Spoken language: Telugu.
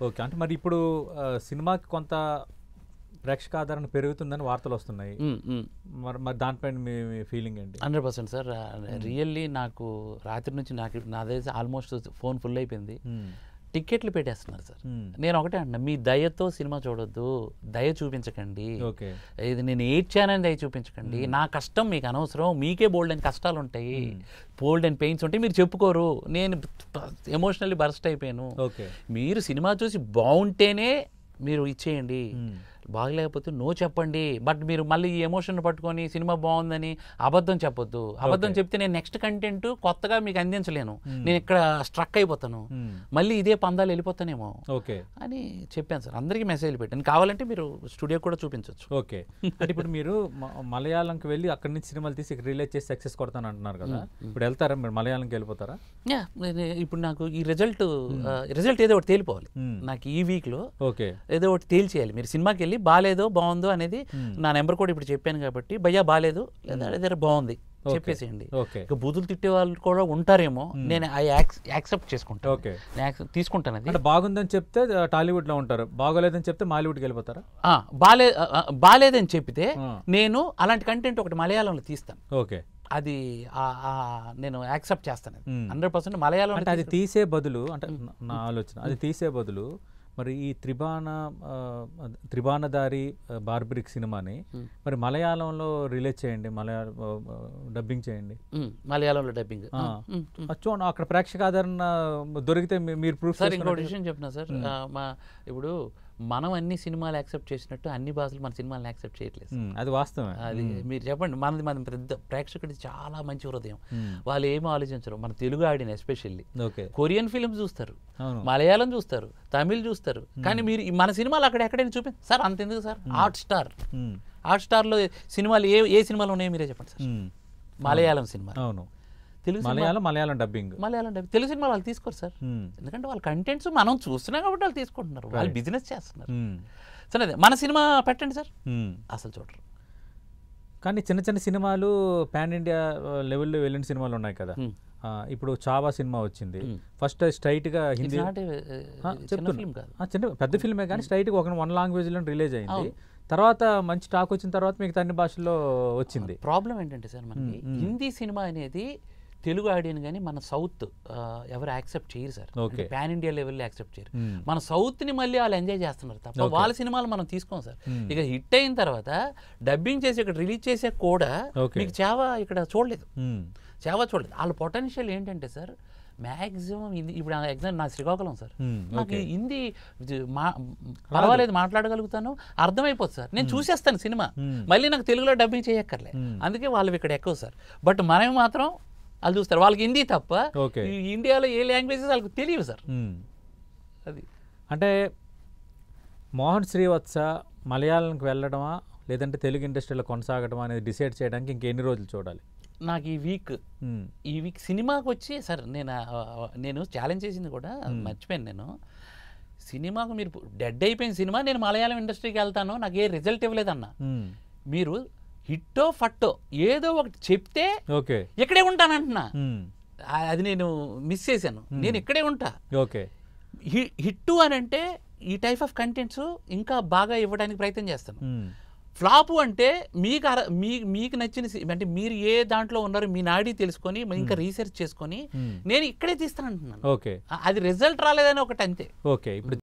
ఓకే. అంటే మరి ఇప్పుడు సినిమాకి కొంత ప్రేక్షక ఆదరణ పెరుగుతుందని వార్తలు వస్తున్నాయి. మరి మరి దానిపైన మీ ఫీలింగ్ ఏంటి? 100% సార్. రియల్లీ నాకు రాత్రి నుంచి నాదైతే ఆల్మోస్ట్ ఫోన్ ఫుల్ అయిపోయింది. టికెట్లు పెట్టేస్తున్నారు సార్. నేను ఒకటే అంటున్నా, మీ దయతో సినిమా చూడొద్దు, దయ చూపించకండి. ఇది నేను ఏడ్చానని దయ చూపించకండి. నా కష్టం మీకు అనవసరం. మీకే బోల్డ్ అని కష్టాలు ఉంటాయి, బోల్డ్ అండ్ పెయిన్స్ ఉంటాయి, మీరు చెప్పుకోరు. నేను ఎమోషనల్లీ బర్స్ట్ అయిపోయాను. మీరు సినిమా చూసి బాగుంటేనే మీరు ఇచ్చేయండి, బాగలేకపోతే నో చెప్పండి. బట్ మీరు మళ్ళీ ఈ ఎమోషన్ పట్టుకొని సినిమా బాగుందని అబద్ధం చెప్పొద్దు. అబద్ధం చెప్తే నేను నెక్స్ట్ కంటెంట్ కొత్తగా మీకు అందించలేను, నేను ఇక్కడ స్ట్రక్ అయిపోతాను, మళ్ళీ ఇదే పందాలు వెళ్ళిపోతానేమో అని చెప్పాను సార్. అందరికీ మెసేజ్లు పెట్టాను, కావాలంటే మీరు స్టూడియో కూడా చూపించవచ్చు. ఓకే. అంటే ఇప్పుడు మీరు మలయాళంకి వెళ్ళి అక్కడి నుంచి సినిమాలు తీసి ఇక్కడ రిలీజ్ చేసి సక్సెస్ కొడతాను అంటున్నారు కదా, ఇప్పుడు వెళ్తారా మీరు? మలయాళంకి వెళ్ళిపోతారా? ఇప్పుడు నాకు ఈ రిజల్ట్ ఏదో ఒకటి తేలిపోవాలి. నాకు ఈ వీక్లో ఏదో ఒకటి తేల్చేయాలి. మీరు సినిమాకి వెళ్ళి బాగాలేదో బాగుందో అనేది నా నెంబర్ కూడా ఇప్పుడు చెప్పాను కాబట్టి, భయ్యా బాగాలేదు లేదా ఏదైనా బాగుంది చెప్పేసేయండి. ఇక బూతులు తిట్టే వాళ్ళు కూడా ఉంటారేమో, నేను యాక్సెప్ట్ చేసుకుంటాను, తీసుకుంటాను. అది బాగుందని చెప్తే టాలీవుడ్ లో ఉంటారు, బాగోలేదని చెప్తే మాలీవుడ్కి వెళ్ళిపోతారా? బాగాలేదని చెప్తే నేను అలాంటి కంటెంట్ ఒకటి మలయాళంలో తీస్తాను. ఓకే, అది నేను యాక్సెప్ట్ చేస్తాను 100%. మలయాళం అంటే అది తీసే బదులు, అంటే నా ఆలోచన, అది తీసే బదులు మరి ఈ త్రిబాణధారి బార్బరిక్ సినిమాని మరి మలయాళంలో రిలీజ్ చేయండి, డబ్బింగ్ చేయండి, మలయాళంలో డబ్బింగ్ చూడండి, అక్కడ ప్రేక్షక ఆదరణ దొరికితే మీరు ప్రూఫ్. సార్ ఇంకోటి విషయం చెప్పినా సార్, ఇప్పుడు మనం అన్ని సినిమాలు యాక్సెప్ట్ చేసినట్టు అన్ని భాషలు మన సినిమాలను యాక్సెప్ట్ చేయట్లేదు. అది వాస్తవం. అది మీరు చెప్పండి. మన పెద్ద ప్రేక్షకుడి చాలా మంచి హృదయం, వాళ్ళు ఏమో ఆలోచించరు. మన తెలుగు ఆడిన ఎస్పెషల్లీ కొరియన్ ఫిల్మ్స్ చూస్తారు, మలయాళం చూస్తారు, తమిళ్ చూస్తారు, కానీ మీరు మన సినిమాలు ఎక్కడైనా చూపించండి సార్. అంతెందుకు సార్, హాట్ స్టార్లో సినిమాలు ఏ సినిమాలు ఉన్నాయో మీరే చెప్పండి సార్. మలయాళం సినిమా, అవును, మలయాళం డబ్బింగ్, తెలుగు సినిమా వాళ్ళు తీసుకోరు సార్. ఎందుకంటే వాళ్ళ కంటెంట్స్ మనం చూస్తున్నాం కాబట్టి వాళ్ళు తీసుకుంటున్నారు, వాళ్ళు బిజినెస్ చేస్తున్నారు. సరే, మన సినిమా పెట్టండి సార్, అసలు చూడరు. కానీ చిన్న చిన్న సినిమాలు పాన్ ఇండియా లెవెల్లో వెళ్ళిన సినిమాలు ఉన్నాయి కదా. ఇప్పుడు చావా సినిమా వచ్చింది, ఫస్ట్ స్ట్రైట్ గా హిందీ పెద్ద ఫిల్మే కానీ స్ట్రైట్ గా వన్ లాంగ్వేజ్ లో రిలీజ్ అయింది. తర్వాత మంచి టాక్ వచ్చిన తర్వాత మీకు అన్ని భాషల్లో వచ్చింది. ప్రాబ్లం ఏంటంటే సార్, మనకి హిందీ సినిమా అనేది తెలుగు ఆడియన్ కానీ మన సౌత్ ఎవరు యాక్సెప్ట్ చేయరు సార్. పాన్ ఇండియా లెవెల్లో యాక్సెప్ట్ చేయరు. మన సౌత్ని మళ్ళీ వాళ్ళు ఎంజాయ్ చేస్తున్నారు తప్ప వాళ్ళ సినిమాలు మనం తీసుకోం సార్. ఇక హిట్ అయిన తర్వాత డబ్బింగ్ చేసి ఇక్కడ రిలీజ్ చేసే కూడా మీకు చావా ఇక్కడ చూడలేదు. వాళ్ళ పొటెన్షియల్ ఏంటంటే సార్, మ్యాక్సిమం ఇప్పుడు ఎగ్జాంపుల్ నా శ్రీకాకుళం సార్, నాకు హిందీ పర్వాలేదు మాట్లాడగలుగుతాను, అర్థమైపోతుంది సార్, నేను చూసేస్తాను సినిమా, మళ్ళీ నాకు తెలుగులో డబ్బింగ్ చేయక్కర్లే. అందుకే వాళ్ళు ఇక్కడ ఎక్కువ సార్. బట్ మనమే మాత్రం వాళ్ళు చూస్తారు, వాళ్ళకి హిందీ తప్ప ఇండియాలో ఏ లాంగ్వేజెస్ వాళ్ళకి తెలియవు సార్. అది అంటే మోహన్ శ్రీవత్స మలయాళంకి వెళ్ళడమా లేదంటే తెలుగు ఇండస్ట్రీలో కొనసాగడమా అనేది డిసైడ్ చేయడానికి ఇంకెన్ని రోజులు చూడాలి? నాకు ఈ వీక్ సినిమాకి వచ్చి సార్, నేను ఛాలెంజ్ చేసింది కూడా మర్చిపోయాను. నేను సినిమాకు మీరు డెడ్ అయిపోయిన సినిమా, నేను మలయాళం ఇండస్ట్రీకి వెళ్తాను, నాకు ఏ రిజల్ట్ ఇవ్వలేదన్నా, మీరు హిట్టో ఫట్టో ఏదో ఒకటి చెప్తే ఇక్కడే ఉంటానంటున్నా. అది నేను మిస్ చేశాను, నేను ఇక్కడే ఉంటా. హిట్టు అని అంటే ఈ టైప్ ఆఫ్ కంటెంట్స్ ఇంకా బాగా ఇవ్వడానికి ప్రయత్నం చేస్తాను. ఫ్లాపు అంటే మీకు నచ్చిన, అంటే మీరు ఏ దాంట్లో ఉన్నారో మీ నాడీ తెలుసుకొని ఇంకా రీసెర్చ్ చేసుకొని నేను ఇక్కడే తీస్తాను అంటున్నాను. అది రిజల్ట్ రాలేదని ఒకటి అంతే. ఓకే. ఇప్పుడు